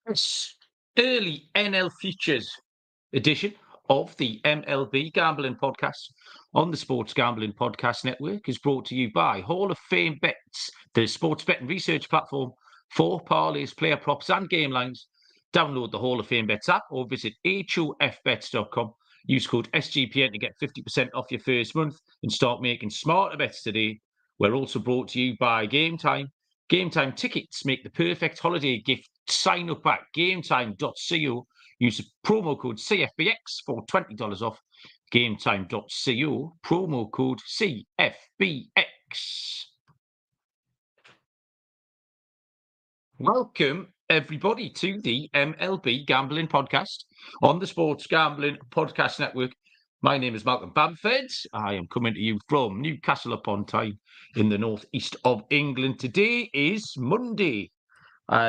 This early NL Futures edition of the MLB Gambling Podcast on the Sports Gambling Podcast Network is brought to you by Hall of Fame Bets, the sports betting research platform for parlays, player props, and game lines. Download the Hall of Fame Bets app or visit hofbets.com. Use code SGPN to get 50% off your first month and start making smarter bets today. We're also brought to you by Game Time. Game Time tickets make the perfect holiday gift. Sign up at gametime.co. Use the promo code CFBX for $20 off. Gametime.co, promo code CFBX. Welcome, everybody, to the MLB Gambling Podcast on the Sports Gambling Podcast Network. My name is Malcolm Bamford. I am coming to you from Newcastle upon Tyne in the northeast of England. Today is Monday,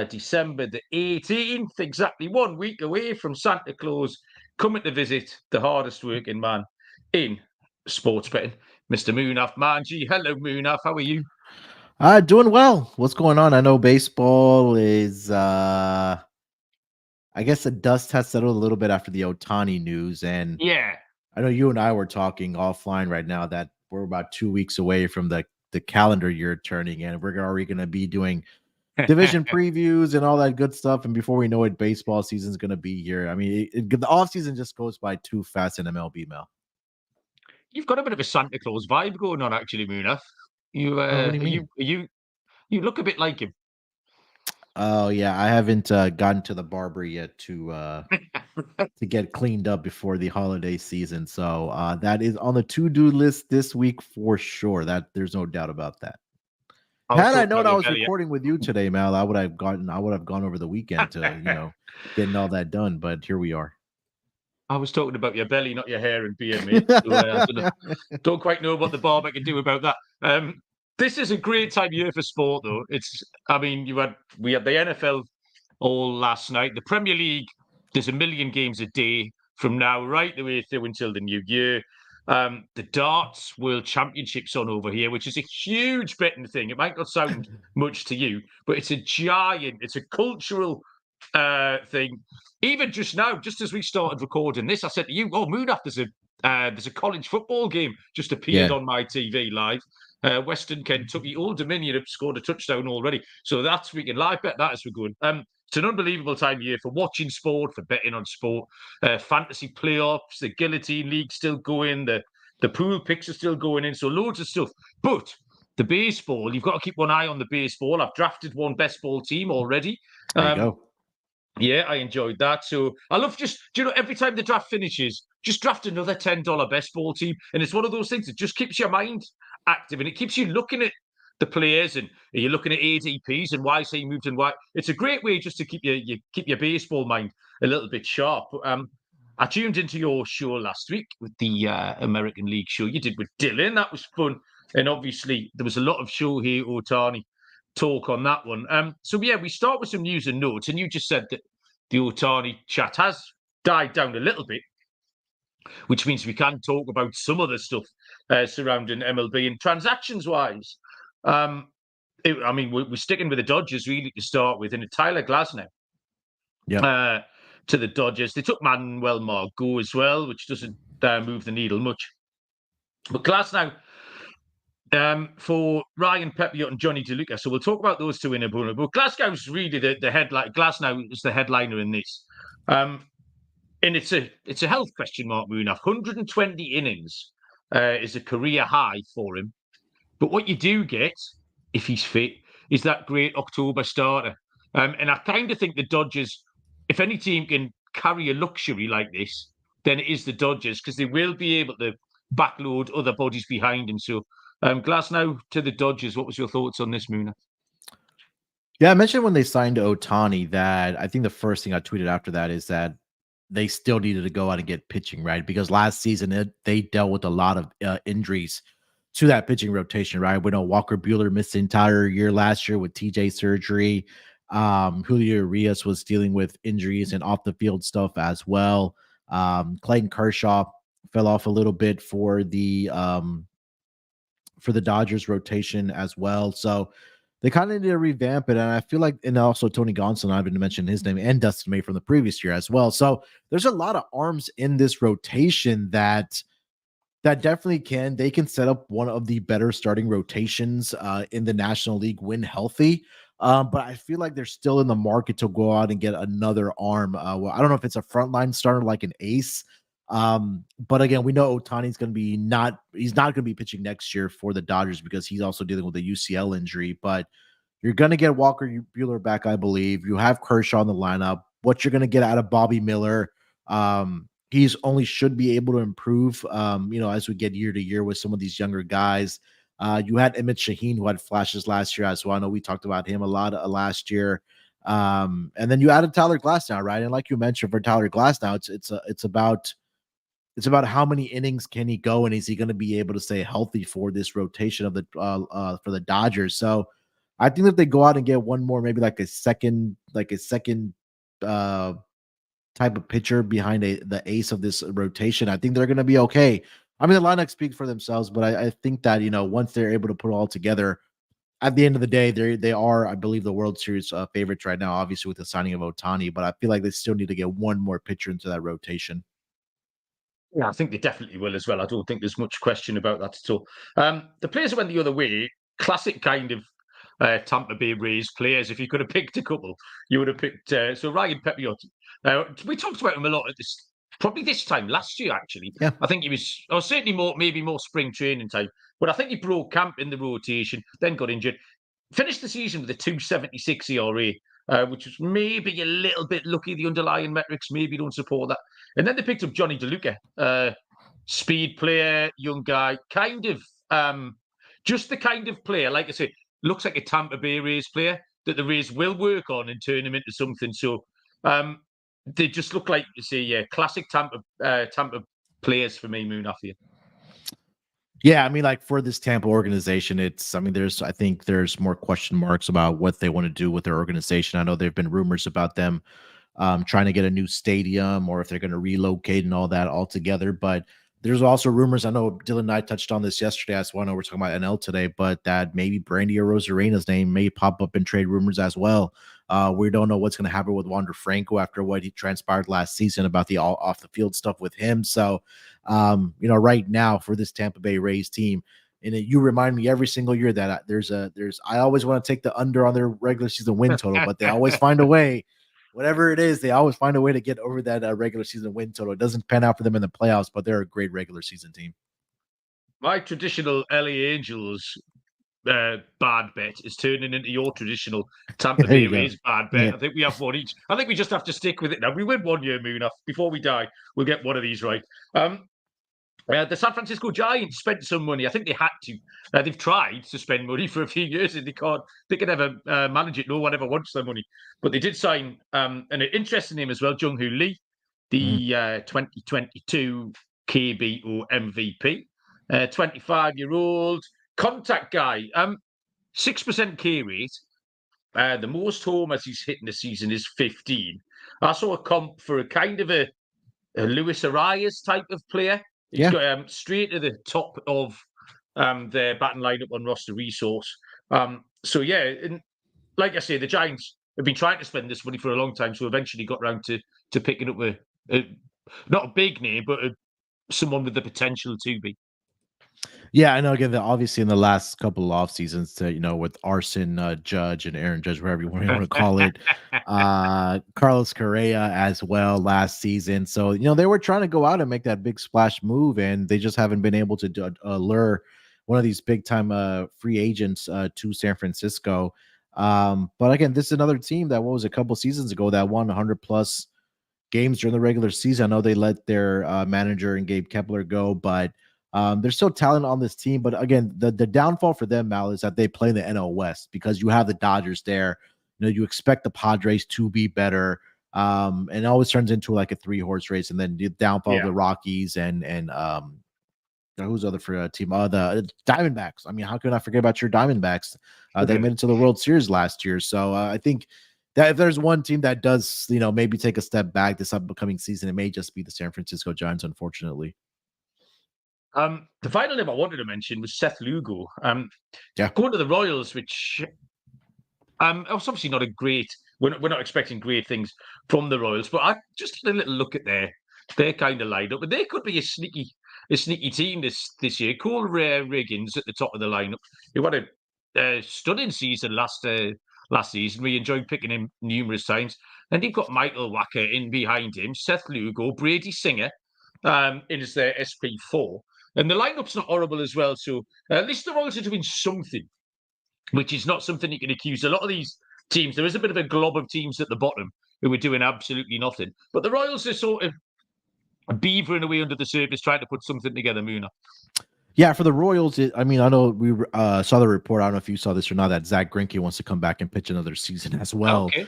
December the 18th, exactly 1 week away from Santa Claus coming to visit the hardest working man in sports betting, Mr. Munaf Manji. Hello, Munaf. How are you? Doing well. What's going on? I know baseball is I guess the dust has settled a little bit after the Ohtani news. And yeah, I know you and I were talking offline right now that we're about 2 weeks away from the calendar year turning, and we're already going to be doing division previews and all that good stuff. And before we know it, baseball season's going to be here. I mean, the off season just goes by too fast in MLB, Mel. You've got a bit of a Santa Claus vibe going on, actually, Munaf. You, what do you mean? You look a bit like him. Oh yeah, I haven't gotten to the barber yet to get cleaned up before the holiday season. So that is on the to-do list this week for sure. That there's no doubt about that. Had I known I was recording with you today, Mal, I would have gone over the weekend to getting all that done. But here we are. I was talking about your belly, not your hair and beard, mate. So, don't quite know what the barber can do about that. This is a great time of year for sport, though. We had the NFL all last night. The Premier League, there's a million games a day from now right the way through until the new year. The Darts World Championships on over here, which is a huge betting thing. It might not sound much to you, but it's it's a cultural thing. Even just now, just as we started recording this, I said to you, "Oh, Moonaf, there's a college football game just appeared on my TV live. Western Kentucky, Old Dominion have scored a touchdown already, so we can live bet that as we're going. It's an unbelievable time of year for watching sport, for betting on sport. Fantasy playoffs, the Guillotine League still going, the pool picks are still going in, so loads of stuff. But the baseball, you've got to keep one eye on the baseball. I've drafted one best ball team already. There you go. Yeah, I enjoyed that. So I love every time the draft finishes, just draft another $10 best ball team. And it's one of those things that just keeps your mind active and it keeps you looking at the players and you're looking at ADPs and why say moved and why. It's a great way just to keep your baseball mind a little bit sharp. I tuned into your show last week with the American League show you did with Dylan. That was fun. And obviously there was a lot of Shohei Ohtani talk on that one. So yeah, we start with some news and notes, and you just said that the Ohtani chat has died down a little bit, which means we can talk about some other stuff surrounding MLB and transactions wise. We're sticking with the Dodgers really to start with, and Tyler Glasnow. Yeah. To the Dodgers, they took Manuel Margot as well, which doesn't move the needle much. But Glasnow. For Ryan Pepiot and Johnny DeLuca. So we'll talk about those two in a moment. But Glasgow's really the headline. Glasnow is the headliner in this. And it's a health question mark, Moonaf. 120 innings is a career high for him. But what you do get, if he's fit, is that great October starter. And I kind of think the Dodgers, if any team can carry a luxury like this, then it is the Dodgers, because they will be able to backload other bodies behind him. So, Glasnow to the Dodgers. What was your thoughts on this, Moona? Yeah, I mentioned when they signed Ohtani that I think the first thing I tweeted after that is that they still needed to go out and get pitching, right? Because last season they dealt with a lot of injuries to that pitching rotation, right? We know Walker Buehler missed the entire year last year with TJ surgery. Julio Urias was dealing with injuries and off the field stuff as well. Clayton Kershaw fell off a little bit for the Dodgers rotation as well. So they kind of need to revamp it. And I feel like, and also Tony Gonsolin, I've been mentioning his name, and Dustin May from the previous year as well. So there's a lot of arms in this rotation that definitely they can set up one of the better starting rotations in the National League when healthy. But I feel like they're still in the market to go out and get another arm. Well, I don't know if it's a frontline starter like an ace. But again, we know Ohtani's going to be he's not going to be pitching next year for the Dodgers because he's also dealing with a UCL injury. But you're going to get Walker Buehler back, I believe. You have Kershaw in the lineup. What you're going to get out of Bobby Miller, he's only should be able to improve, as we get year to year with some of these younger guys. You had Emmett Shaheen, who had flashes last year as well. I know we talked about him a lot last year. And then you added Tyler Glasnow, right? And like you mentioned, for Tyler Glasnow, it's about how many innings can he go, and is he going to be able to stay healthy for this rotation of the for the Dodgers? So I think that they go out and get one more, maybe like a second type of pitcher behind the ace of this rotation. I think they're going to be okay. I mean, the lineup speaks for themselves, but I think that once they're able to put it all together, at the end of the day, they are, I believe, the World Series favorites right now, obviously with the signing of Ohtani. But I feel like they still need to get one more pitcher into that rotation. Yeah, I think they definitely will as well. I don't think there's much question about that at all. The players who went the other way, classic kind of Tampa Bay Rays players. If you could have picked a couple, you would have picked. So Ryan Pepiot. We talked about him a lot at probably this time last year, actually. Yeah. I think he was, or certainly maybe more spring training time. But I think he broke camp in the rotation, then got injured. Finished the season with a 2.76 ERA, which was maybe a little bit lucky. The underlying metrics maybe don't support that. And then they picked up Johnny DeLuca, speed player, young guy, kind of just the kind of player, like I say, looks like a Tampa Bay Rays player that the Rays will work on and turn him into something. So they just look like, you see, classic Tampa players for me, Moon, after you. Yeah, I mean, like for this Tampa organization, I think there's more question marks about what they want to do with their organization. I know there've been rumors about them trying to get a new stadium, or if they're going to relocate and all that altogether. But there's also rumors. I know Dylan and I touched on this yesterday as well. I know we're talking about NL today, but that maybe Brandy Arosarena's name may pop up in trade rumors as well. We don't know what's going to happen with Wander Franco after what he transpired last season about the all off the field stuff with him. So, right now for this Tampa Bay Rays team, and you remind me every single year that I always want to take the under on their regular season win total, but they always find a way. Whatever it is, they always find a way to get over that regular season win total. It doesn't pan out for them in the playoffs, but they're a great regular season team. My traditional LA Angels bad bet is turning into your traditional Tampa Bay Rays bad bet. Yeah. I think we have one each. I think we just have to stick with it now. We win 1 year, Moon. Before we die, we'll get one of these right. The San Francisco Giants spent some money. I think they had to. They've tried to spend money for a few years and they can't. They can never manage it. No one ever wants their money. But they did sign an interesting name as well, Jung Hoo Lee, the 2022 KBO MVP, 25-year-old contact guy, 6% K rate. The most homers he's hit in the season is 15. I saw a comp for a kind of a Luis Arias type of player. He's got straight to the top of their batting lineup on roster resource. So, and like I say, the Giants have been trying to spend this money for a long time, so eventually got round to picking up not a big name, but someone with the potential to be. Yeah, I know. Again, obviously in the last couple of off seasons, with Arson Judge and Aaron Judge, whatever you want to call it, Carlos Correa as well last season. So they were trying to go out and make that big splash move, and they just haven't been able to lure one of these big time free agents to San Francisco. But again, this is another team that what was a couple seasons ago that won 100 plus games during the regular season. I know they let their manager and Gabe Kepler go, but there's still talent on this team. But again, the downfall for them, Mal, is that they play in the NL West because you have the Dodgers there. You know, you expect the Padres to be better. And it always turns into like a 3-horse race, and then the downfall of the Rockies and who's the other for a team? The Diamondbacks. I mean, how can I forget about your Diamondbacks? They made it to the World Series last year, so I think that if there's one team that does, maybe take a step back this upcoming season, it may just be the San Francisco Giants, unfortunately. The final name I wanted to mention was Seth Lugo. Yeah. Going to the Royals, which it was obviously not a great. We're not expecting great things from the Royals, but I just had a little look at their kind of lineup, and they could be a sneaky team this year. Cole Riggins at the top of the lineup. He had a stunning season last season. We enjoyed picking him numerous times. And you've got Michael Wacker in behind him, Seth Lugo, Brady Singer, in as their SP4. And the lineup's not horrible as well. So at least the Royals are doing something, which is not something you can accuse a lot of these teams. There is a bit of a glob of teams at the bottom who are doing absolutely nothing. But the Royals are sort of beavering away under the surface, trying to put something together, Moona. Yeah, for the Royals, I know we saw the report. I don't know if you saw this or not, that Zach Greinke wants to come back and pitch another season as well. Okay.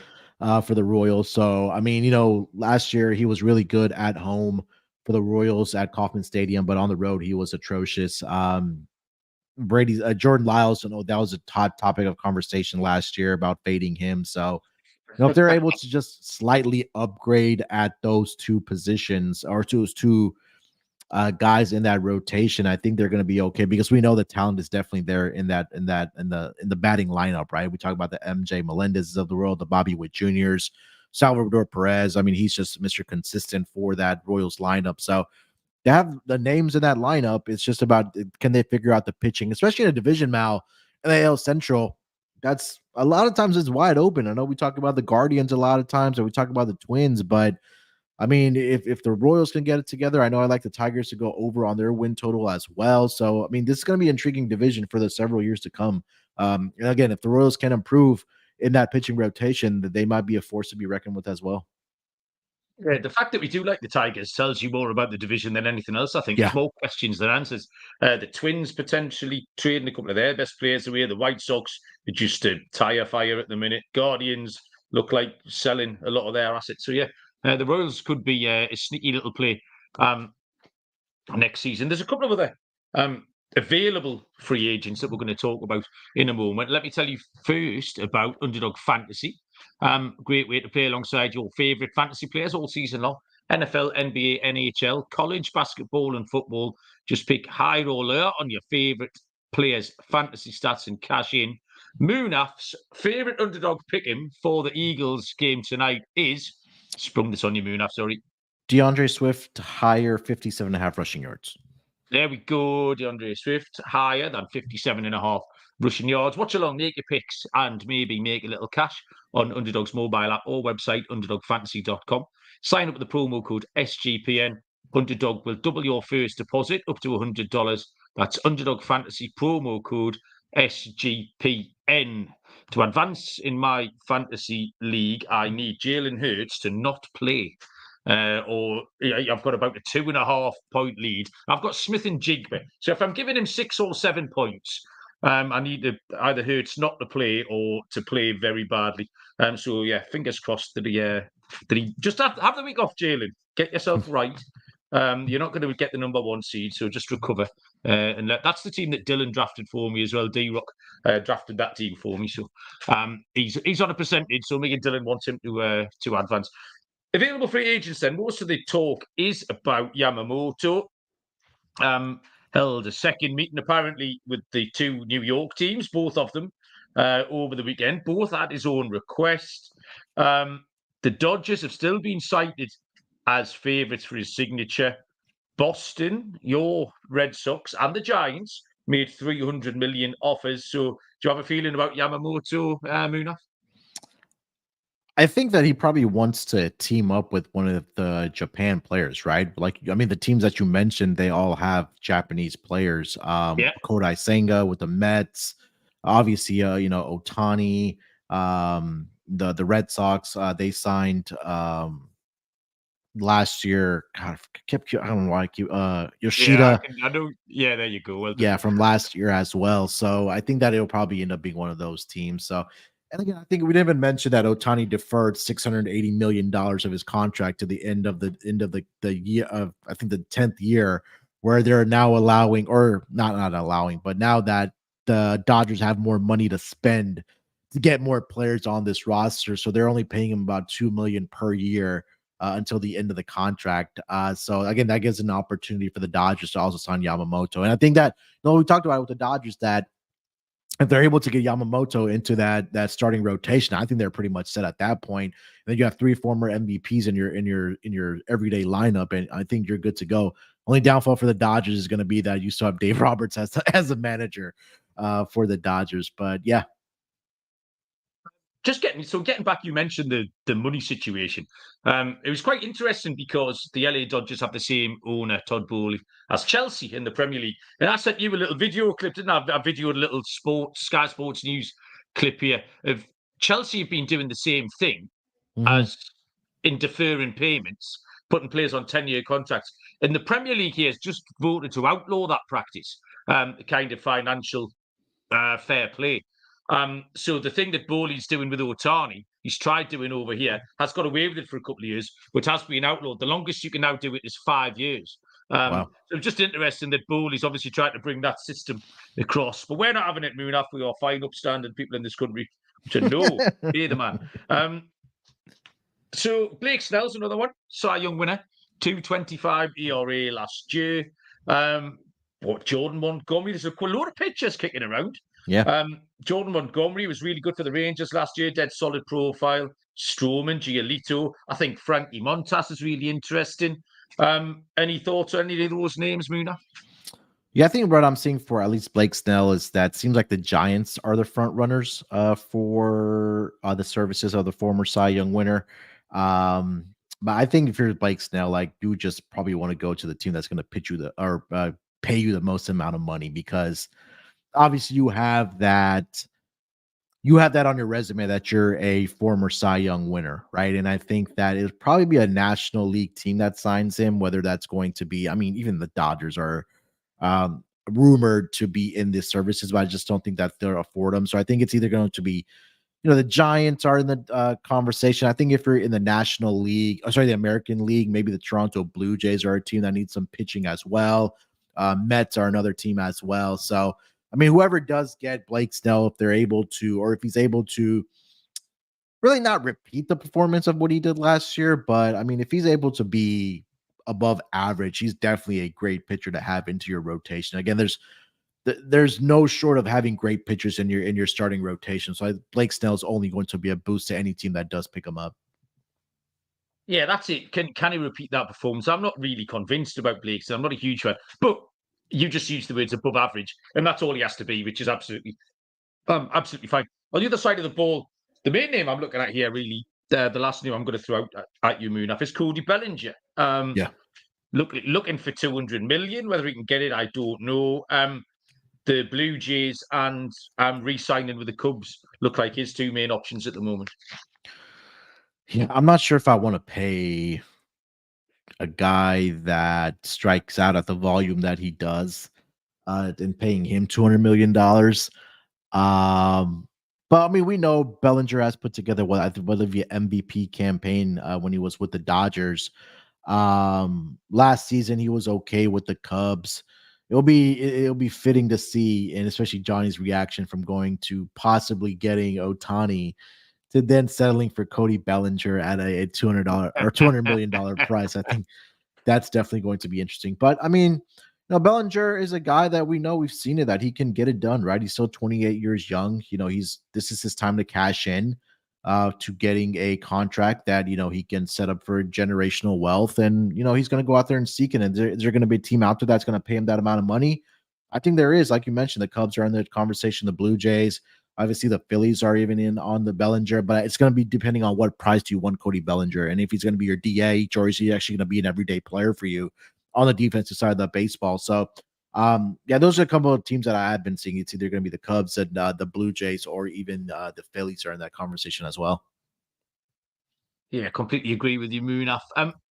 For the Royals. So, I mean, last year he was really good at home for the Royals at Kauffman Stadium, but on the road he was atrocious. Jordan Lyles, that was a hot topic of conversation last year about fading him. So, if they're able to just slightly upgrade at those two positions or those two guys in that rotation, I think they're going to be okay, because we know the talent is definitely there in the batting lineup, right? We talk about the MJ Melendez of the world, the Bobby Witt Juniors, Salvador Perez. I mean, he's just Mr. Consistent for that Royals lineup. So they have the names in that lineup. It's just about, can they figure out the pitching, especially in a division, Mal, in the AL Central. That's a lot of times it's wide open. I know we talk about the Guardians a lot of times, or we talk about the Twins, but I mean, if the Royals can get it together, I know I like the Tigers to go over on their win total as well. So, I mean, this is going to be an intriguing division for the several years to come. And again, if the Royals can improve in that pitching rotation, that they might be a force to be reckoned with as well. Yeah, the fact that we do like the Tigers tells you more about the division than anything else. I think there's more questions than answers. The Twins potentially trading a couple of their best players away. The White Sox are just a tire fire at the minute. Guardians look like selling a lot of their assets. So, yeah, the Royals could be a sneaky little play next season. There's a couple of other available free agents that we're going to talk about in a moment. Let me tell you first about Underdog Fantasy. Great way to play alongside your favourite fantasy players all season long. NFL, NBA, NHL, college basketball and football. Just pick high or low on your favourite players' fantasy stats and cash in. Moonaf's favourite underdog pick-em for the Eagles game tonight is, sprung this on you, Moonaf, sorry, DeAndre Swift higher 57.5 rushing yards. There we go. DeAndre Swift higher than 57.5 rushing yards. Watch along, make your picks, and maybe make a little cash on Underdog's mobile app or website, underdogfantasy.com. Sign up with the promo code SGPN. Underdog will double your first deposit up to $100. That's Underdog Fantasy promo code SGPN. To advance in my fantasy league, I need Jalen Hurts to not play. Or I've got about a 2.5 point lead. I've got Smith and Jigba. So if I'm giving him 6 or 7 points, I need to either Hurts not to play or to play very badly. So yeah, fingers crossed that he just have the week off, Jalen. Get yourself right. You're not going to get the number 1 seed, so just recover. And that's the team that Dylan drafted for me as well. D-Rock drafted that team for me, so he's on a percentage. So me and Dylan want him to advance. Available free agents then. Most of the talk is about Yamamoto. Held a second meeting apparently with the 2 New York teams, both of them, over the weekend, both at his own request. The Dodgers have still been cited as favourites for his signature. Boston, your Red Sox, and the Giants made 300 million offers. So do you have a feeling about Yamamoto, Munaf? I think that he probably wants to team up with one of the Japan players, right? Like, I mean, the teams that you mentioned, they all have Japanese players. Kodai Senga with the Mets, obviously, Ohtani, The Red Sox, they signed last year. God, I don't know why I keep Yeah, Yoshida. I know. Yeah, there you go. Well done. Yeah, from last year as well. So I think that it'll probably end up being one of those teams. So, and again, I think we didn't even mention that Ohtani deferred $680 million of his contract to the end of the year of, I think, the 10th year, where they're now allowing, or not allowing, but now that the Dodgers have more money to spend to get more players on this roster, so they're only paying him about $2 million per year until the end of the contract. So again, that gives an opportunity for the Dodgers to also sign Yamamoto. And I think that, we talked about it with the Dodgers, that if they're able to get Yamamoto into that starting rotation, I think they're pretty much set at that point. And then you have 3 former MVPs in your everyday lineup, and I think you're good to go. Only downfall for the Dodgers is going to be that you still have Dave Roberts as a manager for the Dodgers. But yeah. Getting back, you mentioned the money situation. It was quite interesting because the LA Dodgers have the same owner, Todd Bowley, as Chelsea in the Premier League. And I sent you a little video clip, didn't I? I videoed a little Sky Sports News clip here of Chelsea have been doing the same thing as in deferring payments, putting players on 10-year contracts. And the Premier League here has just voted to outlaw that practice, kind of financial fair play. So the thing that Bowley's doing with Ohtani, he's tried doing over here, has got away with it for a couple of years, which has been outlawed. The longest you can now do it is 5 years. Wow. So it's just interesting that Bowley's obviously trying to bring that system across. But we're not having it, Moon, we are fine, upstanding people in this country to know, be the man. So Blake Snell's another one, Cy Young winner, 2.25 ERA last year. Jordan Montgomery, there's a load of pitchers kicking around. Yeah. Jordan Montgomery was really good for the Rangers last year, dead solid profile. Stroman, Giolito, I think Frankie Montas is really interesting. Any thoughts on any of those names, Muna? Yeah, I think what I'm seeing for at least Blake Snell is that seems like the Giants are the front runners for the services of the former Cy Young winner. But I think if you're Blake Snell, like, you just probably want to go to the team that's going to pitch you pay you the most amount of money, because obviously you have that on your resume that you're a former Cy Young winner, right? And I think that it'll probably be a National League team that signs him, whether that's going to be, I mean, even the Dodgers are rumored to be in this services, but I just don't think that they'll afford them. So I think it's either going to be, the Giants are in the conversation. I think if you're in the National League, the American League, maybe the Toronto Blue Jays are a team that needs some pitching as well. Mets are another team as well. So, I mean, whoever does get Blake Snell, if they're able to, or if he's able to really not repeat the performance of what he did last year, but I mean, if he's able to be above average, he's definitely a great pitcher to have into your rotation. Again, there's no short of having great pitchers in your starting rotation. So Blake Snell is only going to be a boost to any team that does pick him up. Yeah, that's it. Can he repeat that performance? I'm not really convinced about Blake, so I'm not a huge fan. But you just used the words above average, and that's all he has to be, which is absolutely fine. On the other side of the ball, the main name I'm looking at here, really, the last name I'm going to throw out at you, Moonaf, is Cody Bellinger. Yeah. Looking for 200 million. Whether he can get it, I don't know. The Blue Jays and re-signing with the Cubs look like his two main options at the moment. Yeah, I'm not sure if I want to pay a guy that strikes out at the volume that he does, and paying him $200 million. But I mean, we know Bellinger has put together what I think was the MVP campaign when he was with the Dodgers. Last season he was okay with the Cubs. It'll be fitting to see, and especially Johnny's reaction from going to possibly getting Ohtani to then settling for Cody Bellinger at a $200 or $200 million price. I think that's definitely going to be interesting. But I mean, Bellinger is a guy that we know, we've seen it, that he can get it done, right? He's still 28 years young. This is his time to cash in to getting a contract that, he can set up for generational wealth. And, he's going to go out there and seek it. And is there going to be a team out there that's going to pay him that amount of money? I think there is. Like you mentioned, the Cubs are in the conversation, the Blue Jays. Obviously, the Phillies are even in on the Bellinger, but it's going to be depending on what price do you want Cody Bellinger, and if he's going to be your DH or is he actually going to be an everyday player for you on the defensive side of the baseball. So Yeah, those are a couple of teams that I have been seeing. It's either going to be the Cubs and the Blue Jays, or even the Phillies are in that conversation as well. Yeah, completely agree with you, Munaf.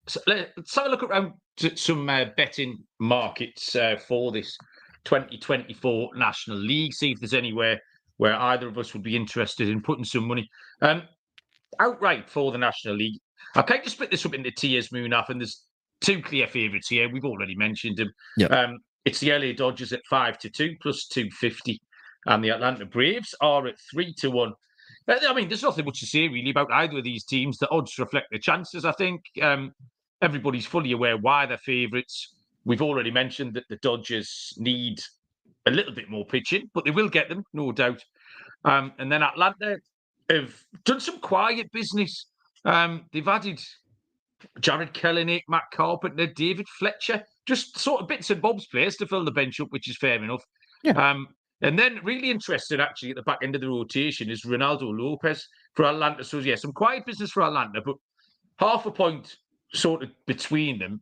So let's have a look around to some betting markets for this 2024 National League. See if there's anywhere where either of us would be interested in putting some money. Outright for the National League. I'll kind of split this up into tiers, Munaf, and there's two clear favourites here. We've already mentioned them. Yeah. It's the LA Dodgers at 5-2 plus 250, and the Atlanta Braves are at 3-1. I mean, there's nothing much to say really about either of these teams. The odds reflect the chances, I think. Everybody's fully aware why they're favourites. We've already mentioned that the Dodgers need a little bit more pitching, but they will get them, no doubt. And then Atlanta have done some quiet business. They've added Jared Kelenic, Matt Carpenter, David Fletcher, just sort of bits and bobs players to fill the bench up, which is fair enough. Yeah. And then really interested actually at the back end of the rotation is Ronaldo Lopez for Atlanta. So yeah, some quiet business for Atlanta, but half a point sort of between them.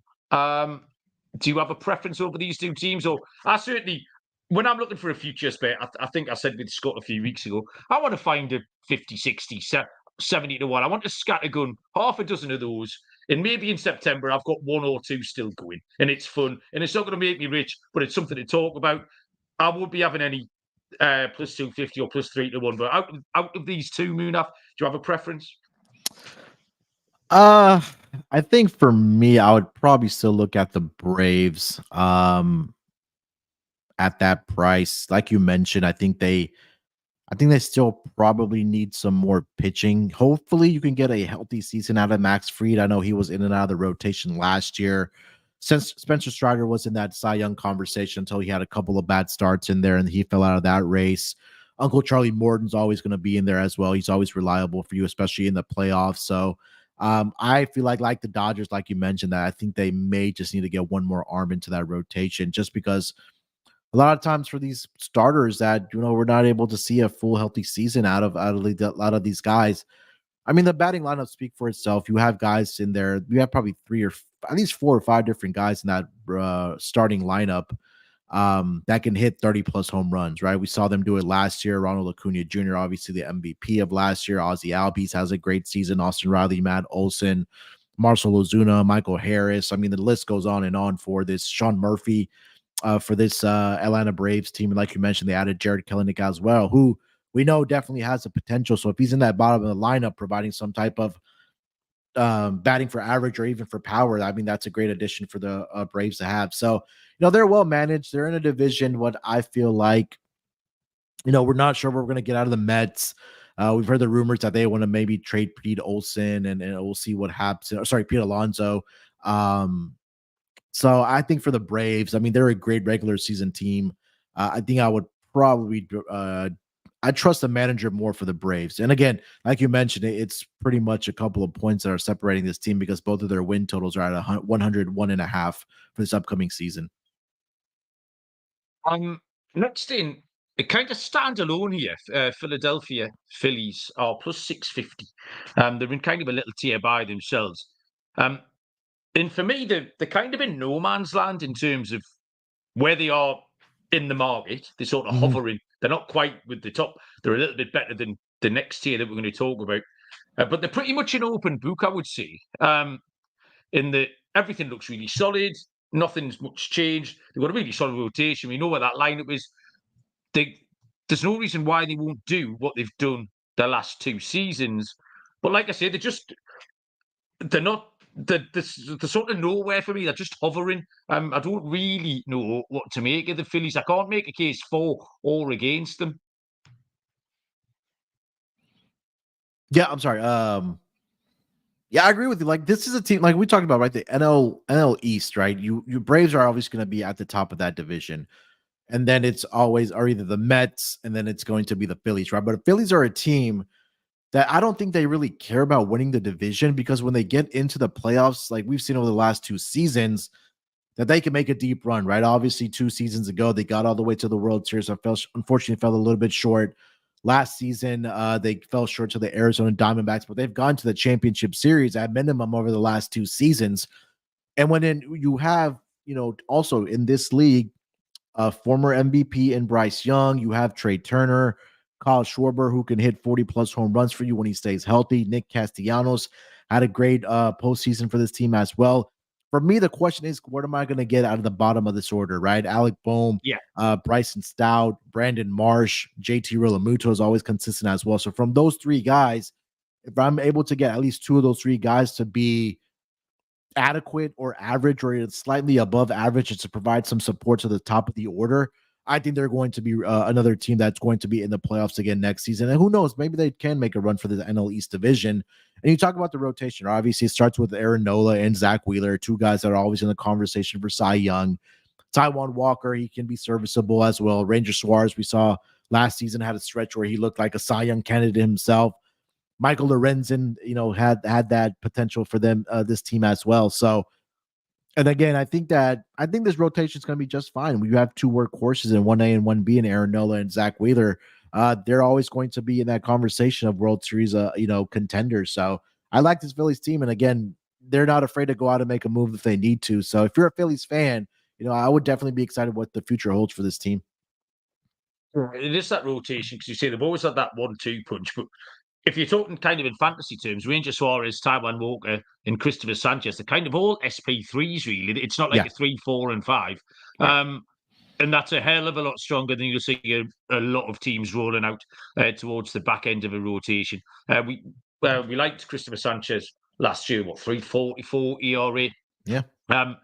Do you have a preference over these two teams? Or I certainly, when I'm looking for a future bet, I think I said with Scott a few weeks ago, I want to find a 50, 60, 70-1. I want to scattergun half a dozen of those. And maybe in September, I've got one or two still going. And it's fun. And it's not going to make me rich, but it's something to talk about. I won't be having any plus 250 or plus 3-1. But out of these two, Munaf, do you have a preference? I think for me, I would probably still look at the Braves. At that price, like you mentioned, I think they still probably need some more pitching. Hopefully, you can get a healthy season out of Max Fried. I know he was in and out of the rotation last year. Since Spencer Strider was in that Cy Young conversation until he had a couple of bad starts in there and he fell out of that race. Uncle Charlie Morton's always going to be in there as well. He's always reliable for you, especially in the playoffs. So I feel like the Dodgers, like you mentioned, that I think they may just need to get one more arm into that rotation, just because a lot of times for these starters that we're not able to see a full healthy season out of a lot of these guys. I mean, the batting lineup speak for itself. You have guys in there. You have probably at least 4 or 5 different guys in that starting lineup that can hit 30 plus home runs, right? We saw them do it last year. Ronald Acuna Jr., obviously the MVP of last year. Ozzie Albies has a great season. Austin Riley, Matt Olson, Marcell Ozuna, Michael Harris. I mean, the list goes on and on for this. Sean Murphy for this Atlanta Braves team. And like you mentioned, they added Jared Kelenic as well, who we know definitely has the potential. So if he's in that bottom of the lineup, providing some type of batting for average or even for power, I mean, that's a great addition for the Braves to have. So, they're well managed. They're in a division. What I feel like, we're not sure what we're going to get out of the Mets. We've heard the rumors that they want to maybe trade Pete Olson, and we'll see what happens. Sorry, Pete Alonso. So I think for the Braves, I mean, they're a great regular season team. I think I would probably I trust the manager more for the Braves. And again, like you mentioned, it's pretty much a couple of points that are separating this team because both of their win totals are at 101.5 for this upcoming season. Next in, it kind of standalone here. Philadelphia Phillies are plus 650. They're in kind of a little tier by themselves. And for me, they're kind of in no man's land in terms of where they are in the market. They're sort of hovering. They're not quite with the top. They're a little bit better than the next tier that we're going to talk about. But they're pretty much an open book, I would say. In that everything looks really solid. Nothing's much changed. They've got a really solid rotation. We know what that lineup is. There's no reason why they won't do what they've done the last 2 seasons. But like I say, they're not. They're sort of nowhere for me. They're just hovering. I don't really know what to make of the Phillies. I can't make a case for or against them. Yeah, I'm sorry. Yeah, I agree with you. Like, this is a team, like we talked about, right? The NL East, right? You Braves are always going to be at the top of that division. And then it's always are either the Mets and then it's going to be the Phillies, right? But the Phillies are a team that I don't think they really care about winning the division, because when they get into the playoffs, like we've seen over the last 2 seasons, that they can make a deep run, right? Obviously, 2 seasons ago, they got all the way to the World Series. Unfortunately, fell a little bit short. Last season, they fell short to the Arizona Diamondbacks, but they've gone to the championship series at minimum over the last 2 seasons. And when you have, also in this league, former MVP in Bryce Young. You have Trey Turner, Kyle Schwarber, who can hit 40-plus home runs for you when he stays healthy. Nick Castellanos had a great postseason for this team as well. For me, the question is, what am I going to get out of the bottom of this order, right? Alec Boehm, Bryson Stout, Brandon Marsh, JT Realmuto is always consistent as well. So from those three guys, if I'm able to get at least two of those three guys to be adequate or average or slightly above average and to provide some support to the top of the order, I think they're going to be another team that's going to be in the playoffs again next season. And who knows, maybe they can make a run for the NL East division. And you talk about the rotation. Obviously, it starts with Aaron Nola and Zach Wheeler, two guys that are always in the conversation for Cy Young. Taijuan Walker, he can be serviceable as well. Ranger Suarez, we saw last season, had a stretch where he looked like a Cy Young candidate himself. Michael Lorenzen, had that potential for them, this team as well. So, and again, I think this rotation is going to be just fine. We have two workhorses in 1A and 1B, and Aaron Nola and Zach Wheeler. They're always going to be in that conversation of World Series, contenders. So I like this Phillies team, and again, they're not afraid to go out and make a move if they need to. So if you're a Phillies fan, I would definitely be excited what the future holds for this team. It is that rotation because you say they've always had that 1-2 punch, but if you're talking kind of in fantasy terms, Ranger Suarez, Taijuan Walker, and Christopher Sanchez, they're kind of all SP3s, really. It's not like a 3, 4, and 5. Right. And that's a hell of a lot stronger than you'll see a lot of teams rolling out towards the back end of a rotation. We liked Christopher Sanchez last year, 3.44 ERA. Yeah. And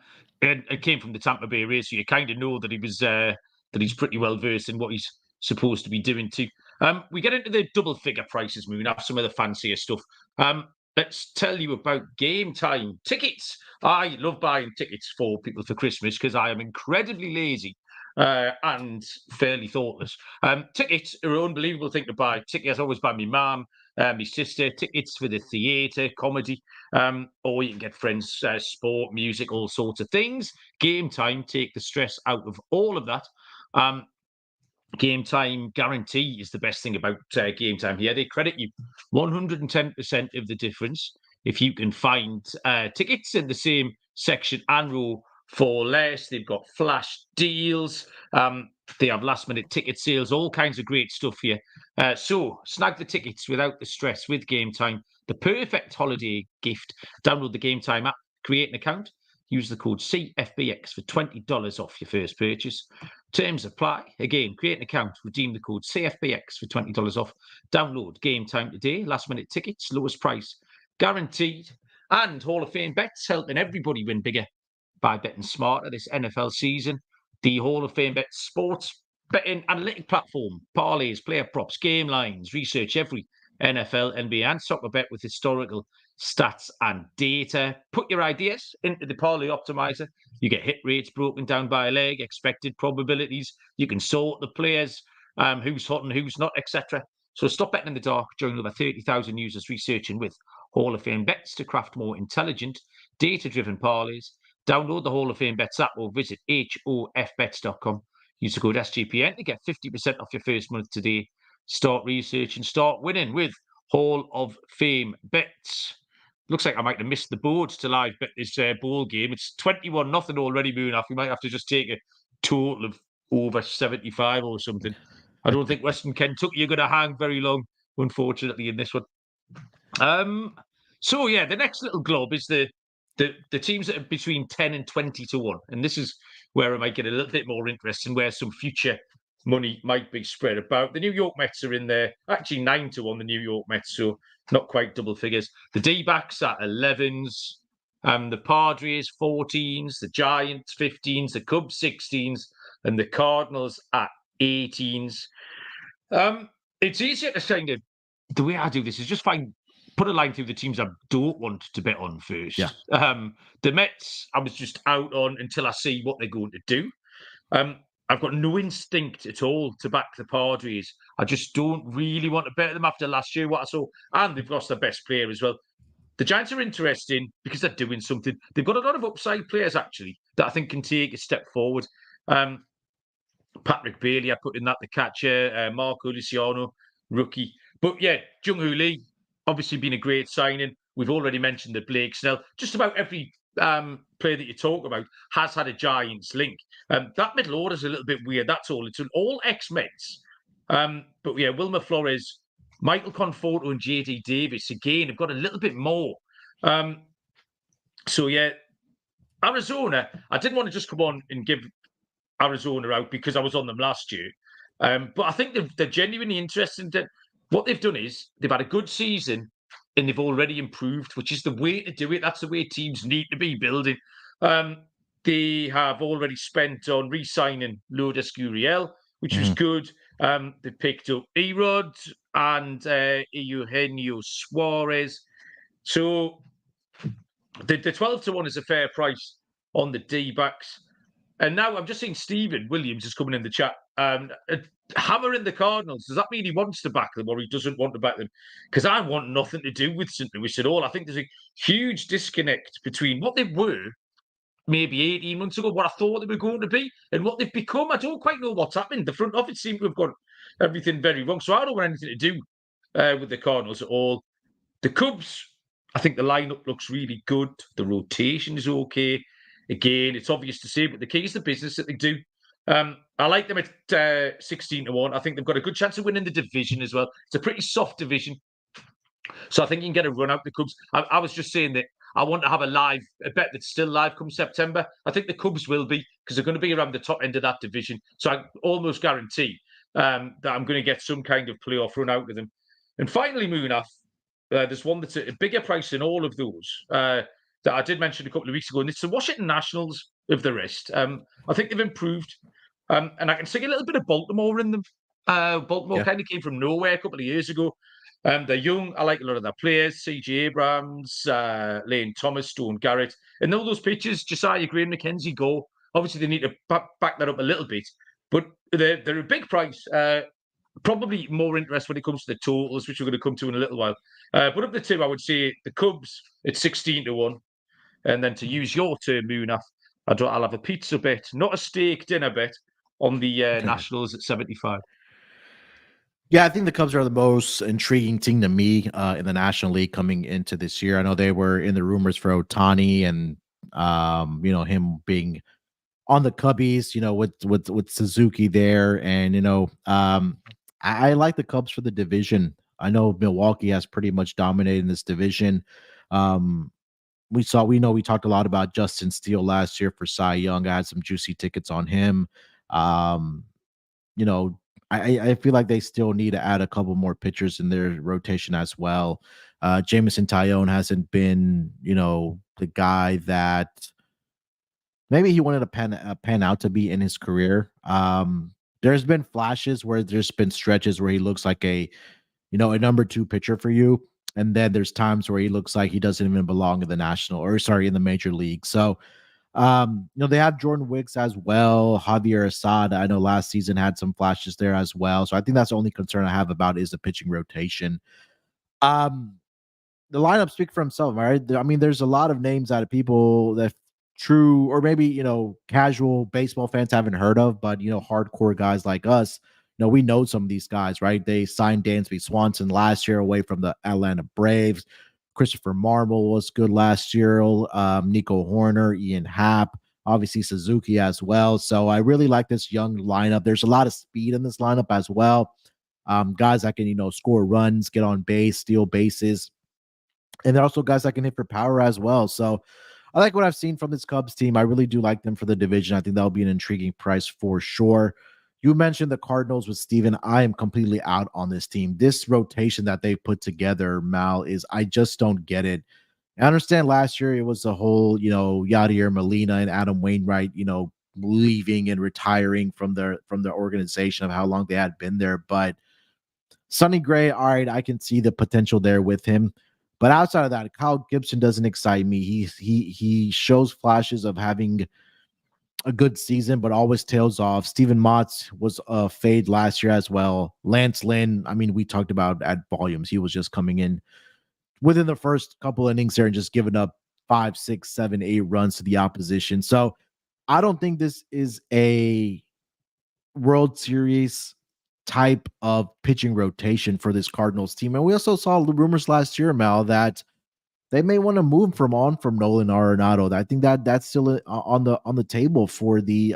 it came from the Tampa Bay Rays, so you kind of know that he's pretty well versed in what he's supposed to be doing too. We get into the double figure prices, moving up some of the fancier stuff. Let's tell you about game time tickets. I love buying tickets for people for Christmas because I am incredibly lazy and fairly thoughtless. Tickets are an unbelievable thing to buy. Tickets I always buy my mum, my sister, tickets for the theatre, comedy, or you can get friends, sport, music, all sorts of things. Game time, take the stress out of all of that. Game time guarantee is the best thing about game time here. They credit you 110% of the difference if you can find tickets in the same section and row for less. They've got flash deals. They have last minute ticket sales, all kinds of great stuff here. So snag the tickets without the stress with Game Time. The perfect holiday gift. Download the Game Time app, create an account, use the code CFBX for $20 off your first purchase. Terms apply. Again, create an account, redeem the code CFBX for $20 off. Download Game Time today. Last minute tickets, lowest price guaranteed. And Hall of Fame bets, helping everybody win bigger by betting smarter this NFL season. The Hall of Fame Bet sports betting analytic platform, parlays, player props, game lines, research every NFL, NBA, and soccer bet with historical stats and data. Put your ideas into the parlay optimizer. You get hit rates broken down by a leg, expected probabilities. You can sort the players, who's hot and who's not, etc. So stop betting in the dark. Join over 30,000 users researching with Hall of Fame bets to craft more intelligent, data-driven parlays. Download the Hall of Fame Bets app or visit hofbets.com. Use the code SGPN to get 50% off your first month today. Start research and start winning with Hall of Fame Bets. Looks like I might have missed the board to live bet this bowl game. It's 21-0 already, Moonaf. We might have to just take a total of over 75 or something. I don't think Western Kentucky are going to hang very long, unfortunately, in this one. So, yeah, the next little glob is the teams that are between 10 and 20 to 1. And this is where I might get a little bit more interesting, where some future money might be spread about. The New York Mets are in there, actually 9 to 1, the New York Mets, so not quite double figures. The D-backs at 11s, the Padres 14s, the Giants 15s, the Cubs 16s, and the Cardinals at 18s. It's easier to kind of, the way I do this is just put a line through the teams I don't want to bet on first. Yeah. The Mets, I was just out on until I see what they're going to do. I've got no instinct at all to back the Padres. I just don't really want to bet them after last year, what I saw. And they've lost their best player as well. The Giants are interesting because they're doing something. They've got a lot of upside players, actually, that I think can take a step forward. Patrick Bailey, I put in that, the catcher. Marco Luciano, rookie. But yeah, Jung Hoo Lee, obviously been a great signing. We've already mentioned the Blake Snell. Just about every player that you talk about has had a Giants link. That middle order is a little bit weird. That's all. It's an all ex-Mets. But yeah, Wilmer Flores, Michael Conforto, and JD Davis again have got a little bit more. So yeah, Arizona. I didn't want to just come on and give Arizona out because I was on them last year. But I think they're genuinely interested. What they've done is they've had a good season and they've already improved, which is the way to do it. That's the way teams need to be building. They have already spent on re-signing Lourdes Gurriel, which was good. They picked up Erod and Eugenio Suarez. So the 12-1 is a fair price on the D-backs. And now I'm just seeing Stephen Williams is coming in the chat. Hammering the Cardinals. Does that mean he wants to back them or he doesn't want to back them? Because I want nothing to do with St. Louis at all. I think there's a huge disconnect between what they were maybe 18 months ago, what I thought they were going to be, and what they've become. I don't quite know what's happened. The front office seems to have got everything very wrong. So I don't want anything to do with the Cardinals at all. The Cubs, I think the lineup looks really good. The rotation is okay. Again, it's obvious to say, but the key is the business that they do. I like them at 16-1. I think they've got a good chance of winning the division as well. It's a pretty soft division. So I think you can get a run out the Cubs. I was just saying that I want to have a bet that's still live come September. I think the Cubs will be because they're going to be around the top end of that division. So I almost guarantee that I'm going to get some kind of playoff run out of them. And finally, Munaf, there's one that's a bigger price than all of those that I did mention a couple of weeks ago, and it's the Washington Nationals of the rest. I think they've improved, and I can see a little bit of Baltimore in them. Baltimore kind of came from nowhere a couple of years ago. They're young. I like a lot of their players. C.J. Abrams, Lane Thomas, Stone Garrett. And all those pitchers, Josiah Green, Mackenzie Go. Obviously, they need to back that up a little bit. But they're a big price. Probably more interest when it comes to the totals, which we're going to come to in a little while. But up the two, I would say the Cubs at 16-1. And then to use your term, Munaf, I'll have a pizza bet, not a steak dinner bet, on the Nationals at 75. Yeah, I think the Cubs are the most intriguing team to me in the National League coming into this year. I know they were in the rumors for Ohtani and him being on the Cubbies, with Suzuki there, and I like the Cubs for the division. I know Milwaukee has pretty much dominated this division. We talked a lot about Justin Steele last year for Cy Young. I had some juicy tickets on him. I feel like they still need to add a couple more pitchers in their rotation as well. Jameson Taillon hasn't been, the guy that maybe he wanted to pan out to be in his career. There's been flashes where there's been stretches where he looks like a number 2 pitcher for you. And then there's times where he looks like he doesn't even belong in in the major league. So, they have Jordan Wicks as well. Javier Assad, I know last season had some flashes there as well. So I think that's the only concern I have about is the pitching rotation. The lineup speak for himself, right? I mean, there's a lot of names out of people that true or maybe casual baseball fans haven't heard of, but hardcore guys like us, we know some of these guys, right? They signed Dansby Swanson last year away from the Atlanta Braves. Christopher Marble was good last year. Nico Horner, Ian Happ, obviously Suzuki as well. So I really like this young lineup. There's a lot of speed in this lineup as well. Guys that can score runs, get on base, steal bases. And they're also guys that can hit for power as well. So I like what I've seen from this Cubs team. I really do like them for the division. I think that'll be an intriguing price for sure. You mentioned the Cardinals with Steven. I am completely out on this team. This rotation that they put together, Mal, I just don't get it. I understand last year it was the whole, Yadier Molina and Adam Wainwright, leaving and retiring from the organization of how long they had been there. But Sonny Gray, all right, I can see the potential there with him. But outside of that, Kyle Gibson doesn't excite me. He shows flashes of having a good season, but always tails off. Steven Matz was a fade last year as well. Lance Lynn, I mean, we talked about at volumes. He was just coming in within the first couple innings there and just giving up 5, 6, 7, 8 runs to the opposition. So I don't think this is a World Series type of pitching rotation for this Cardinals team. And we also saw the rumors last year, Mal, that they may want to move from Nolan Arenado. I think that's still on the table for the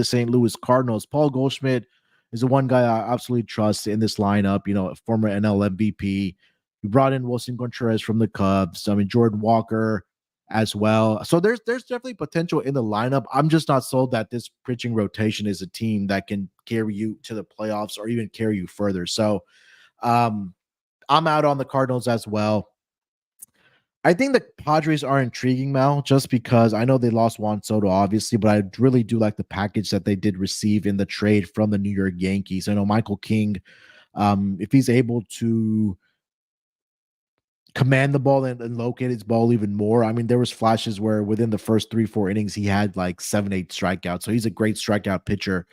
St. Louis Cardinals. Paul Goldschmidt is the one guy I absolutely trust in this lineup. You know, a former NL MVP. You brought in Wilson Contreras from the Cubs. I mean, Jordan Walker as well. So there's definitely potential in the lineup. I'm just not sold that this pitching rotation is a team that can carry you to the playoffs or even carry you further. So um, I'm out on the Cardinals as well. I think the Padres are intriguing, Mal, just because I know they lost Juan Soto, obviously, but I really do like the package that they did receive in the trade from the New York Yankees. I know Michael King, if he's able to command the ball and locate his ball even more. I mean, there was flashes where within the first 3-4 innings, he had like 7-8 strikeouts. So he's a great strikeout pitcher.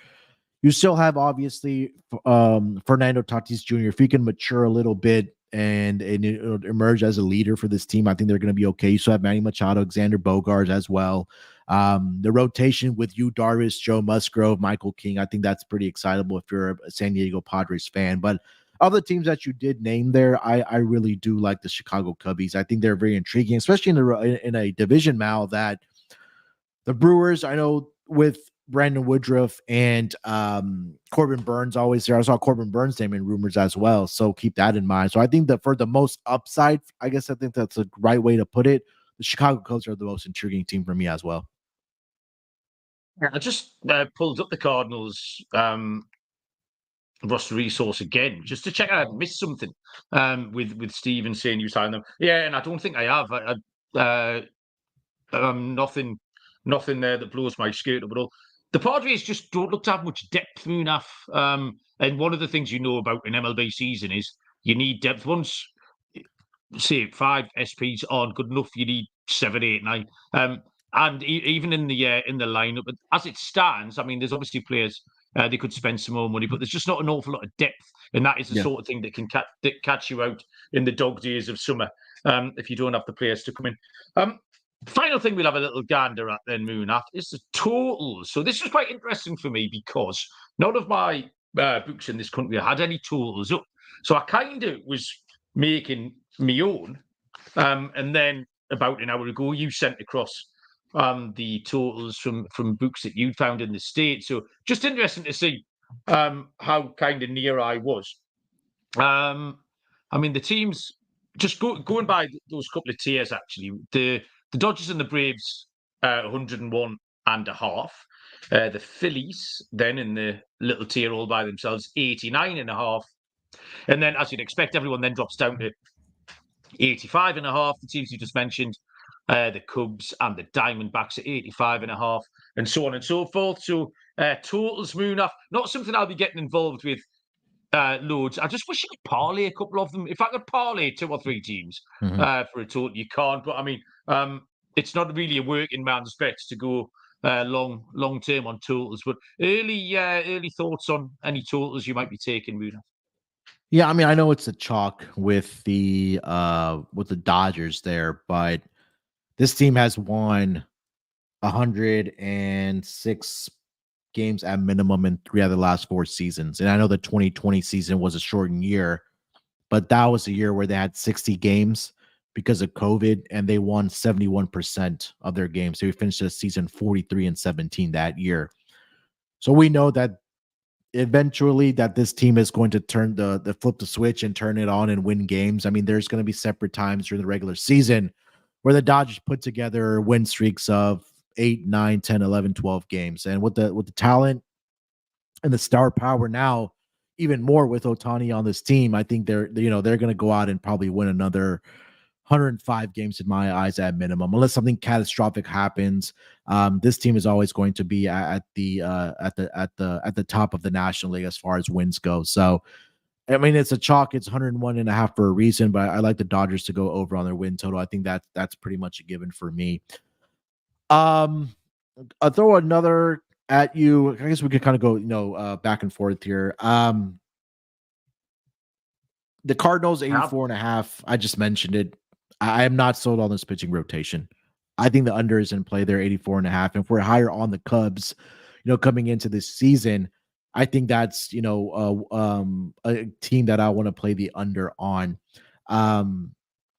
You still have obviously Fernando Tatis Jr. If he can mature a little bit and emerge as a leader for this team, I think they're going to be okay. You still have Manny Machado, Xander Bogaerts as well. The rotation with you, Darvish, Joe Musgrove, Michael King, I think that's pretty excitable if you're a San Diego Padres fan. But other teams that you did name there, I really do like the Chicago Cubbies. I think they're very intriguing, especially in a division, Mal, that the Brewers, I know with Brandon Woodruff and Corbin Burns always there. I saw Corbin Burns name in rumors as well. So keep that in mind. So I think that for the most upside, I guess I think that's the right way to put it. The Chicago Cubs are the most intriguing team for me as well. I just pulled up the Cardinals roster resource again just to check out I'd missed something with Steven saying you signed them. Yeah, and I don't think I have. Nothing there that blows my skirt up at all. The Padres just don't look to have much depth, Munaf. And one of the things you know about an MLB season is you need depth. Once, say, 5 SPs aren't good enough, you need 7, 8, 9. And even in the lineup, but as it stands, I mean, there's obviously players they could spend some more money, but there's just not an awful lot of depth, and that is the sort of thing that can catch you out in the dog days of summer if you don't have the players to come in. Final thing we'll have a little gander at then, Moonat, is the totals. So this was quite interesting for me because none of my books in this country had any totals up. So I kind of was making my own. And then about an hour ago, you sent across the totals from books that you'd found in the States. So just interesting to see how kind of near I was. I mean, the teams, just going by those couple of tiers, actually, the Dodgers and the Braves, 101.5. The Phillies, then in the little tier all by themselves, 89.5. And then, as you'd expect, everyone then drops down to 85.5. The teams you just mentioned, the Cubs and the Diamondbacks at 85.5, and so on and so forth. So totals, Moonaf, not something I'll be getting involved with loads. I just wish I could parlay a couple of them. If I could parlay 2 or 3 teams for a total, you can't. But I mean, it's not really a working man's bet to go long term on totals. But early thoughts on any totals you might be taking, Moonaf? Yeah, I mean, I know it's a chalk with the Dodgers there, but this team has won 106 games at minimum in 3 out of the last 4 seasons. And I know the 2020 season was a shortened year, but that was a year where they had 60 games because of COVID, and they won 71% of their games. So we finished the season 43-17 that year. So we know that eventually that this team is going to turn the flip the switch and turn it on and win games. I mean, there's going to be separate times during the regular season where the Dodgers put together win streaks of 8, 9, 10, 11, 12 games. And with the talent and the star power now, even more with Ohtani on this team, I think they're going to go out and probably win another 105 games in my eyes at minimum, unless something catastrophic happens. This team is always going to be at the top of the National League as far as wins go. So, I mean, it's a chalk. It's 101.5 for a reason, but I like the Dodgers to go over on their win total. I think that's pretty much a given for me. I'll throw another at you. I guess we could kind of go, back and forth here. The Cardinals 84.5. I just mentioned it. I am not sold on this pitching rotation. I think the under is in play there, 84.5. And if we're higher on the Cubs, coming into this season, I think that's, a team that I want to play the under on.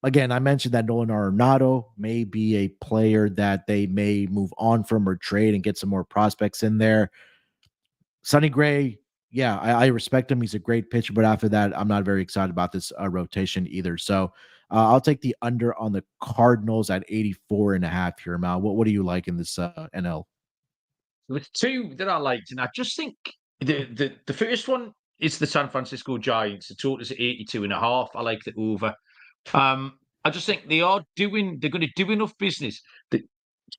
again, I mentioned that Nolan Arenado may be a player that they may move on from or trade and get some more prospects in there. Sonny Gray, yeah, I respect him. He's a great pitcher, but after that, I'm not very excited about this rotation either. So I'll take the under on the Cardinals at 84.5 here, Mal. What do you like in this NL? There's two that I liked, and I just think the first one is the San Francisco Giants. The total is 82.5. I like the over. I just think they're going to do enough business that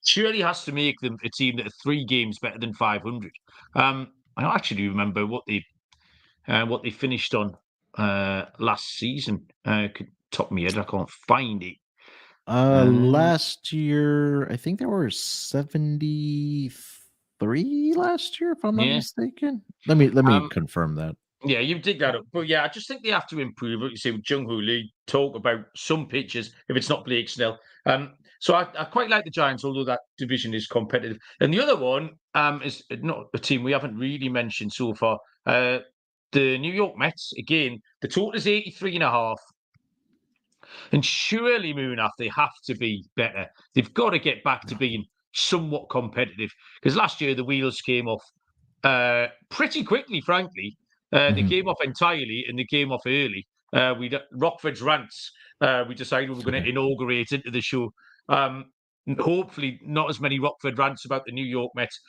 surely has to make them a team that are 3 games better than 500. I don't actually remember what they finished on last season. Could top me head, I can't find it. Last year, I think there were 73 last year, if I'm not Yeah. mistaken. Let me confirm that. Yeah, you dig that up. But yeah, I just think they have to improve. Like you say, with Jung Hoo Lee, talk about some pitches if it's not Blake Snell. So I quite like the Giants, although that division is competitive. And the other one is not a team we haven't really mentioned so far. The New York Mets, again, the total is 83.5. And surely, Moonaf, they have to be better. They've got to get back to being somewhat competitive. Because last year, the wheels came off pretty quickly, frankly. They came off entirely and they came off early. Rockford's rants, we decided we were going to inaugurate into the show. Hopefully, not as many Rockford rants about the New York Mets.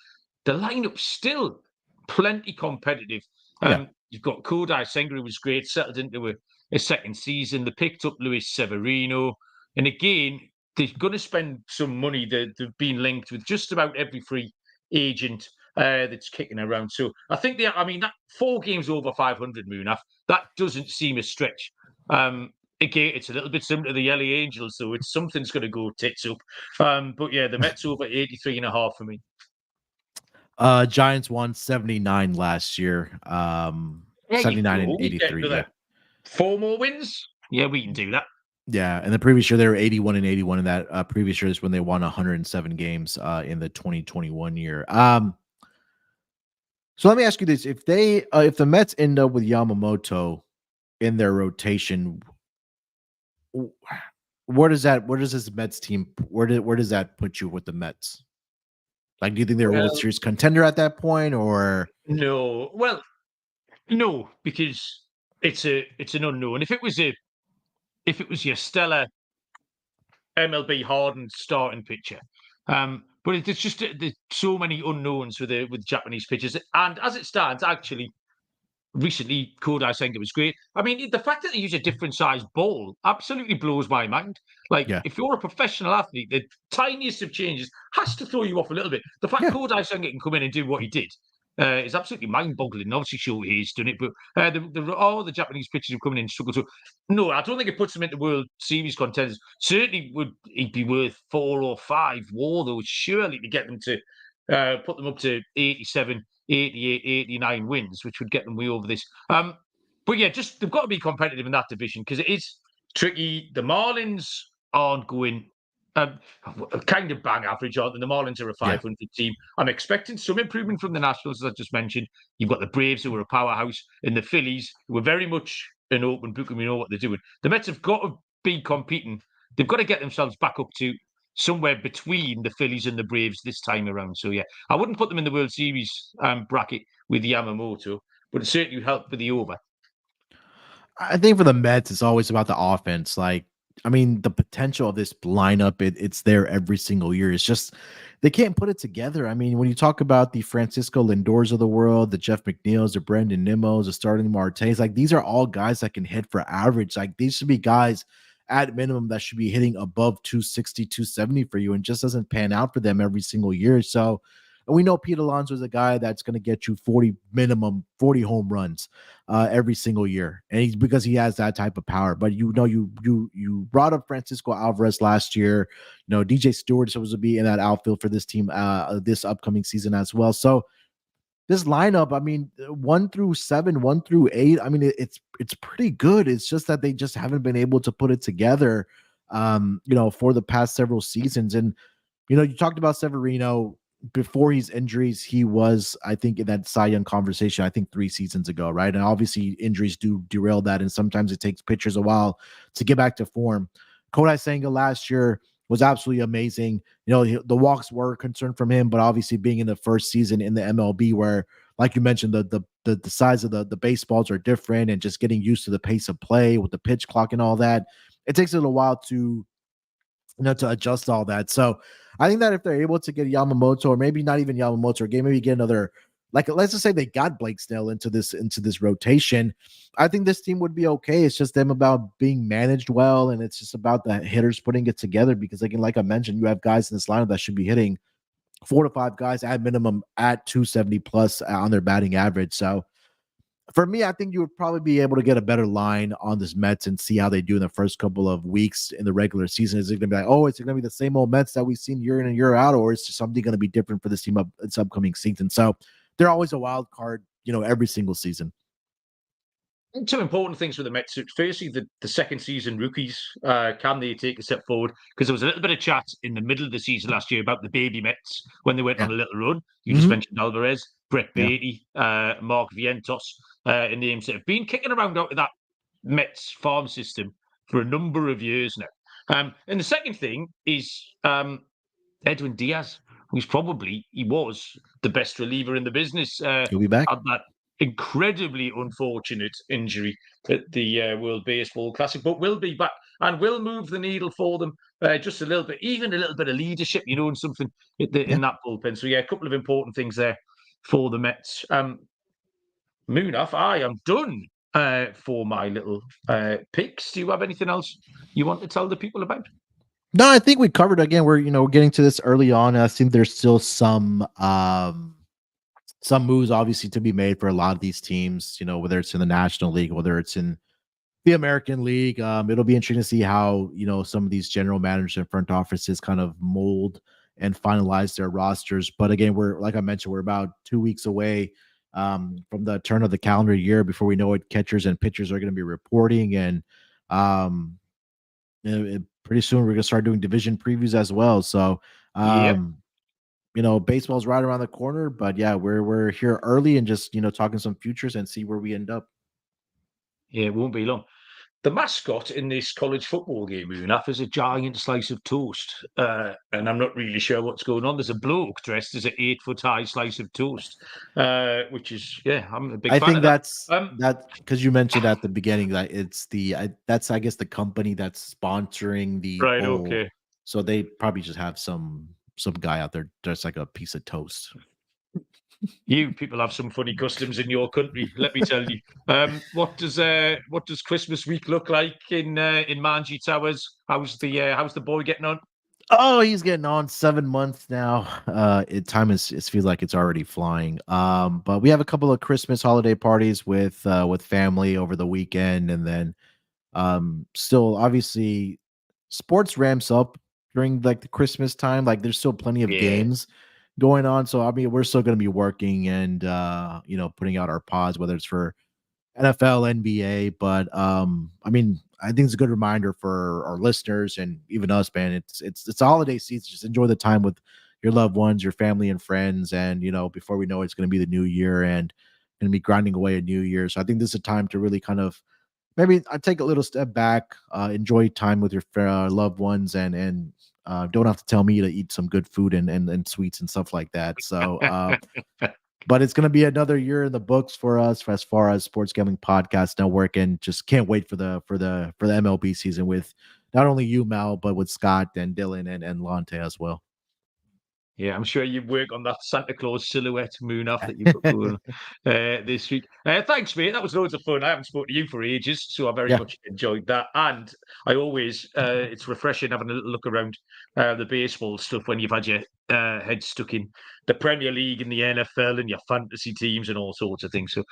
The lineup's still plenty competitive. You've got Kodai Senga, who was great, settled into a second season. They picked up Luis Severino. And again, they're going to spend some money. They've been linked with just about every free agent that's kicking around. So I think that 4 games over 500, Moonaf, that doesn't seem a stretch. Again, it's a little bit similar to the LA Angels, so it's something's going to go tits up. But yeah, the Mets over 83.5 for me. Giants won 79 last year. 79 and 83. Yeah. 4 more wins? Yeah, we can do that. Yeah, and the previous year they were 81 and 81 in that previous year is when they won 107 games in the 2021 year. So let me ask you this: if the Mets end up with Yamamoto in their rotation, where does this Mets team where does that put you with the Mets? Like, do you think they're a World Series contender at that point, or no? Well, no, because it's an unknown. If it was your stellar MLB hardened starting pitcher, but there's just there's so many unknowns with Japanese pitchers, and as it stands, actually, recently Kodai Senga was great. I mean, the fact that they use a different size ball absolutely blows my mind. Like, if you're a professional athlete, the tiniest of changes has to throw you off a little bit. The fact Kodai Senga can come in and do what he did is absolutely mind-boggling. Obviously, sure he's done it, but all the Japanese pitchers who come in and struggle. So, no, I don't think it puts them into World Series contenders. Certainly, would he be worth 4 or 5 war, though? Surely to get them to put them up to 87, 88, 89 wins, which would get them way over this. But yeah, just they've got to be competitive in that division because it is tricky. The Marlins aren't going kind of bang average, aren't they? The Marlins are a 500 team. I'm expecting some improvement from the Nationals, as I just mentioned. You've got the Braves, who are a powerhouse, and the Phillies, who are very much an open book, and we know what they're doing. The Mets have got to be competing. They've got to get themselves back up to somewhere between the Phillies and the Braves this time around. So, yeah, I wouldn't put them in the World Series bracket with Yamamoto, but it certainly helped with the over. I think for the Mets, it's always about the offense. Like, I mean, the potential of this lineup, it's there every single year. It's just they can't put it together. I mean, when you talk about the Francisco Lindors of the world, the Jeff McNeils, the Brendan Nimmo's, the starting Martes, like these are all guys that can hit for average. Like these should be guys at minimum that should be hitting above 260, 270 for you, and just doesn't pan out for them every single year. So, and we know Pete Alonso is a guy that's going to get you 40 minimum, 40 home runs every single year, and he's because he has that type of power. But you brought up Francisco Alvarez last year. You know, DJ Stewart is supposed to be in that outfield for this team this upcoming season as well. So this lineup, I mean, 1 through 7, 1 through 8, I mean, it's pretty good. It's just that they just haven't been able to put it together, for the past several seasons. And you talked about Severino. Before his injuries, he was, I think, in that Cy Young conversation, I think 3 seasons ago, right? And obviously injuries do derail that, and sometimes it takes pitchers a while to get back to form. Kodai Senga last year was absolutely amazing. The walks were a concern from him, but obviously being in the first season in the MLB, where, like you mentioned, the size of the baseballs are different, and just getting used to the pace of play with the pitch clock and all that, it takes a little while to adjust all that. So I think that if they're able to get Yamamoto, or maybe not even Yamamoto, or maybe get another, like, let's just say they got Blake Snell into this rotation, I think this team would be okay. It's just them about being managed well, and it's just about the hitters putting it together. Because again, like I mentioned, you have guys in this lineup that should be hitting 4 to 5 guys at minimum at 270 plus on their batting average. So for me, I think you would probably be able to get a better line on this Mets and see how they do in the first couple of weeks in the regular season. Is it going to be like, oh, it's going to be the same old Mets that we've seen year in and year out, or is something going to be different for this team up its upcoming season? So they're always a wild card, every single season. Two important things with the Mets. Firstly, the second season rookies, can they take a step forward? Because there was a little bit of chat in the middle of the season last year about the baby Mets when they went on a little run. You just mentioned Alvarez, Brett Beatty, Mark Vientos, and names that have been kicking around out of that Mets farm system for a number of years now. And the second thing is Edwin Diaz, who's he was the best reliever in the business. He'll be back. Had that incredibly unfortunate injury at the World Baseball Classic, but will be back and will move the needle for them just a little bit, even a little bit of leadership, and something in that bullpen. So, a couple of important things there for the Mets. Munaf, I am done for my little picks. Do you have anything else you want to tell the people about? No, I think we covered. Again, we're getting to this early on. I think there's still some moves obviously to be made for a lot of these teams, whether it's in the National League, whether it's in the American League. It'll be interesting to see how, some of these general managers and front offices kind of mold and finalize their rosters. But again, like I mentioned, we're about 2 weeks away from the turn of the calendar year before we know it. Catchers and pitchers are going to be reporting, and pretty soon we're going to start doing division previews as well. So, baseball's right around the corner, but we're here early and just, talking some futures and see where we end up. Yeah, it won't be long. The mascot in this college football game, Munaf, is a giant slice of toast. And I'm not really sure what's going on. There's a bloke dressed as an 8-foot high slice of toast, which is, I'm a big fan of that. That because you mentioned at the beginning that it's that's, I guess, the company that's sponsoring the right. bowl. Okay. So they probably just have some guy out there dressed like a piece of toast. You people have some funny customs in your country, let me tell you. What does Christmas week look like in Manji Towers? How's the boy getting on? Oh, he's getting on 7 months now. It feels like it's already flying. But we have a couple of Christmas holiday parties with family over the weekend, and then still obviously sports ramps up during like the Christmas time. Like there's still plenty of games going on. So I mean, we're still going to be working and putting out our pods, whether it's for NFL, NBA. But I mean, I think it's a good reminder for our listeners and even us, man. It's holiday season. Just enjoy the time with your loved ones, your family and friends, and before we know it, it's going to be the new year and going to be grinding away a new year. So I think this is a time to really kind of maybe I take a little step back, enjoy time with your loved ones, and don't have to tell me to eat some good food and sweets and stuff like that. So, but it's going to be another year in the books for us as far as Sports Gambling Podcast Network, and just can't wait for the MLB season with not only you, Mal, but with Scott and Dylan and Lante as well. Yeah, I'm sure you work on that Santa Claus silhouette Munaf that you've got going this week. Thanks, mate. That was loads of fun. I haven't spoken to you for ages, so I very much enjoyed that. And I always, it's refreshing having a little look around the baseball stuff when you've had your head stuck in the Premier League and the NFL and your fantasy teams and all sorts of things. So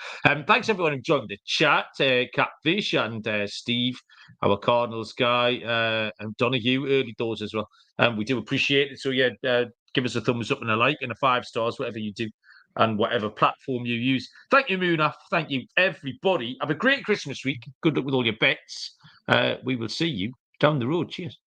thanks, everyone who joined the chat. Catfish and Steve, our Cardinals guy, and Donahue, early doors as well. We do appreciate it. So, give us a thumbs up and a like and a 5 stars, whatever you do, and whatever platform you use. Thank you, Munaf. Thank you, everybody. Have a great Christmas week. Good luck with all your bets. We will see you down the road. Cheers.